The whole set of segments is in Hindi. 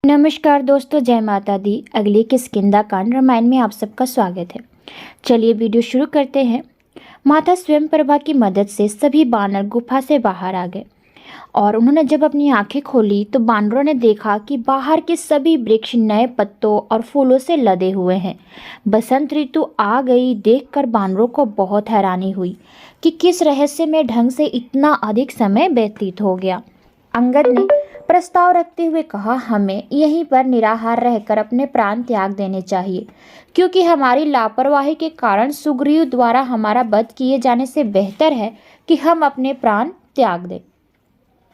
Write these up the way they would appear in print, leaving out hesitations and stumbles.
नमस्कार दोस्तों, जय माता दी। अगली किष्किंधा कांड रामायण में आप सबका स्वागत है। चलिए वीडियो शुरू करते हैं। माता स्वयंप्रभा की मदद से सभी बानर गुफा से बाहर आ गए और उन्होंने जब अपनी आंखें खोली तो बानरों ने देखा कि बाहर के सभी वृक्ष नए पत्तों और फूलों से लदे हुए हैं। बसंत ऋतु आ गई देखकर बानरों को बहुत हैरानी हुई कि किस रहस्यमय ढंग से इतना अधिक समय व्यतीत हो गया। अंगद ने प्रस्ताव रखते हुए कहा, हमें यहीं पर निराहार रहकर अपने प्राण त्याग देने चाहिए, क्योंकि हमारी लापरवाही के कारण सुग्रीव द्वारा हमारा वध किए जाने से बेहतर है कि हम अपने प्राण त्याग दें।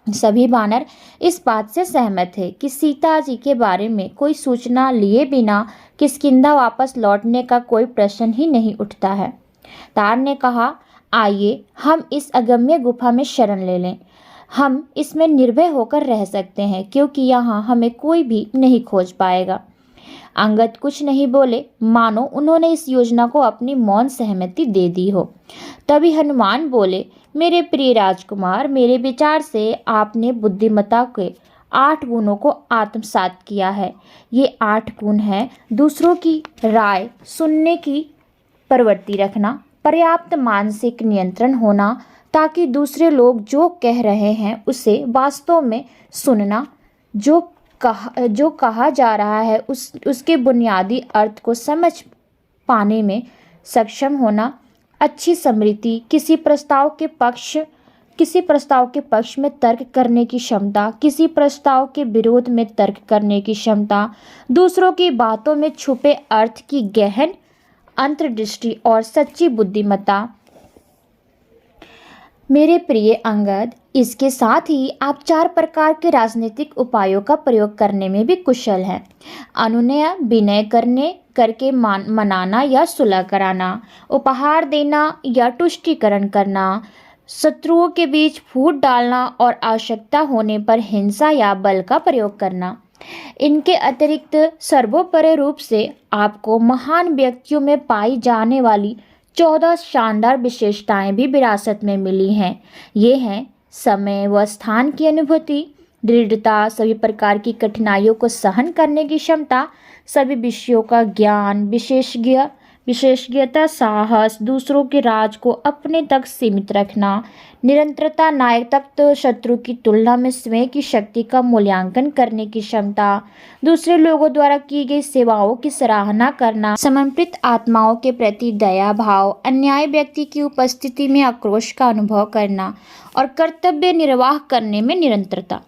सभी बानर इस बात से सहमत थे कि सीता जी के बारे में कोई सूचना लिए बिना किष्किंधा वापस लौटने का कोई प्रश्न ही नहीं उठता है। तार ने कहा, आइए हम इस अगम्य गुफा में शरण ले लें। हम इसमें निर्भय होकर रह सकते हैं, क्योंकि यहाँ हमें कोई भी नहीं खोज पाएगा। अंगद कुछ नहीं बोले, मानो उन्होंने इस योजना को अपनी मौन सहमति दे दी हो। तभी हनुमान बोले, मेरे प्रिय राजकुमार, मेरे विचार से आपने बुद्धिमत्ता के 8 गुणों को आत्मसात किया है। ये 8 गुण हैं: दूसरों की राय सुनने की प्रवृत्ति रखना, पर्याप्त मानसिक नियंत्रण होना ताकि दूसरे लोग जो कह रहे हैं उसे वास्तव में सुनना, जो कहा जा रहा है उसके बुनियादी अर्थ को समझ पाने में सक्षम होना, अच्छी स्मृति, किसी प्रस्ताव के पक्ष में तर्क करने की क्षमता, किसी प्रस्ताव के विरोध में तर्क करने की क्षमता, दूसरों की बातों में छुपे अर्थ की गहन अंतर्दृष्टि और सच्ची बुद्धिमत्ता। मेरे प्रिय अंगद, इसके साथ ही आप 4 प्रकार के राजनीतिक उपायों का प्रयोग करने में भी कुशल हैं: अनुनय, विनय करके मनाना या सुलह कराना, उपहार देना या तुष्टीकरण करना, शत्रुओं के बीच फूट डालना और आवश्यकता होने पर हिंसा या बल का प्रयोग करना। इनके अतिरिक्त सर्वोपरि रूप से आपको महान व्यक्तियों में पाई जाने वाली 14 शानदार विशेषताएं भी विरासत में मिली हैं। ये हैं समय व स्थान की अनुभूति, दृढ़ता, सभी प्रकार की कठिनाइयों को सहन करने की क्षमता, सभी विषयों का ज्ञान, विशेषज्ञता, साहस, दूसरों के राज को अपने तक सीमित रखना, निरंतरता, नायकत्व, शत्रु की तुलना में स्वयं की शक्ति का मूल्यांकन करने की क्षमता, दूसरे लोगों द्वारा की गई सेवाओं की सराहना करना, समर्पित आत्माओं के प्रति दया भाव, अन्यायी व्यक्ति की उपस्थिति में आक्रोश का अनुभव करना और कर्तव्य निर्वाह करने में निरंतरता।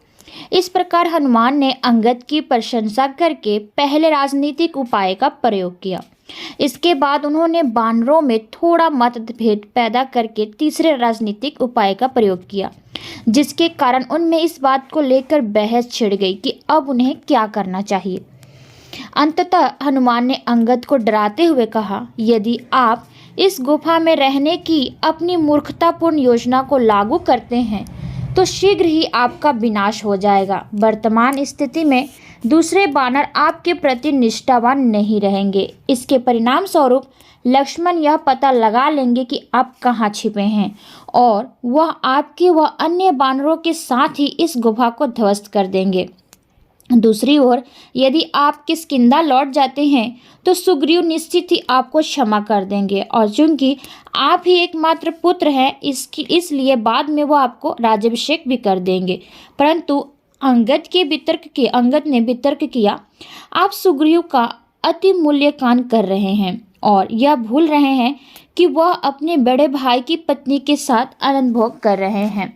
इस प्रकार हनुमान ने अंगद की प्रशंसा करके पहले राजनीतिक उपाय का प्रयोग किया। इसके बाद उन्होंने बानरों में थोड़ा मतभेद पैदा करके तीसरे राजनीतिक उपाय का प्रयोग किया, जिसके कारण उनमें इस बात को लेकर बहस छिड़ गई कि अब उन्हें क्या करना चाहिए। अंततः हनुमान ने अंगद को डराते हुए कहा, यदि आप इस गुफा में रहने की अपनी मूर्खतापूर्ण योजना को लागू करते हैं तो शीघ्र ही आपका विनाश हो जाएगा। वर्तमान स्थिति में दूसरे बानर आपके प्रति निष्ठावान नहीं रहेंगे। इसके परिणाम स्वरूप लक्ष्मण यह पता लगा लेंगे कि आप कहाँ छिपे हैं और वह आपके व अन्य बानरों के साथ ही इस गुफा को ध्वस्त कर देंगे। दूसरी ओर यदि आप किष्किंधा लौट जाते हैं तो सुग्रीव निश्चित ही आपको क्षमा कर देंगे, और चूंकि आप ही एकमात्र पुत्र हैं इसलिए बाद में वो आपको राज्याभिषेक भी कर देंगे। परंतु अंगद ने वितर्क किया, आप सुग्रीव का अति मूल्यवान कर रहे हैं और यह भूल रहे हैं कि वह अपने बड़े भाई की पत्नी के साथ आनंद भोग कर रहे हैं।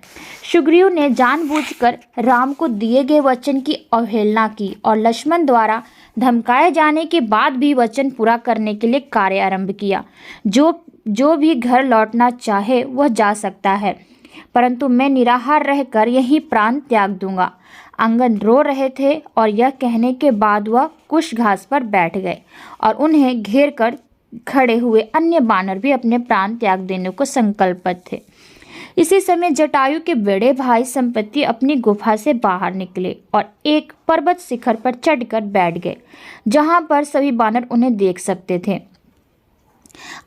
सुग्रीव ने जानबूझकर राम को दिए गए वचन की अवहेलना की और लक्ष्मण द्वारा धमकाए जाने के बाद भी वचन पूरा करने के लिए कार्य आरंभ किया। जो भी घर लौटना चाहे वह जा सकता है, परंतु मैं निराहार रहकर यहीं प्राण त्याग दूंगा। अंगद रो रहे थे और यह कहने के बाद वह कुश घास पर बैठ गए और उन्हें घेर कर खड़े हुए अन्य बानर भी अपने प्राण त्याग देने को संकल्पित थे। इसी समय जटायु के बड़े भाई संपत्ति अपनी गुफा से बाहर निकले और एक पर्वत शिखर पर चढ़कर बैठ गए, जहां पर सभी बानर उन्हें देख सकते थे।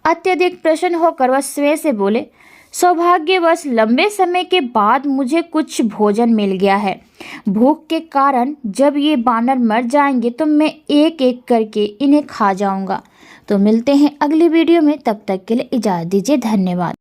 अत्यधिक प्रसन्न होकर वह स्वयं से बोले, सौभाग्यवश लंबे समय के बाद मुझे कुछ भोजन मिल गया है। भूख के कारण जब ये बानर मर जाएंगे तो मैं एक एक करके इन्हें खा जाऊंगा। तो मिलते हैं अगली वीडियो में, तब तक के लिए इजाज़त दीजिए। धन्यवाद।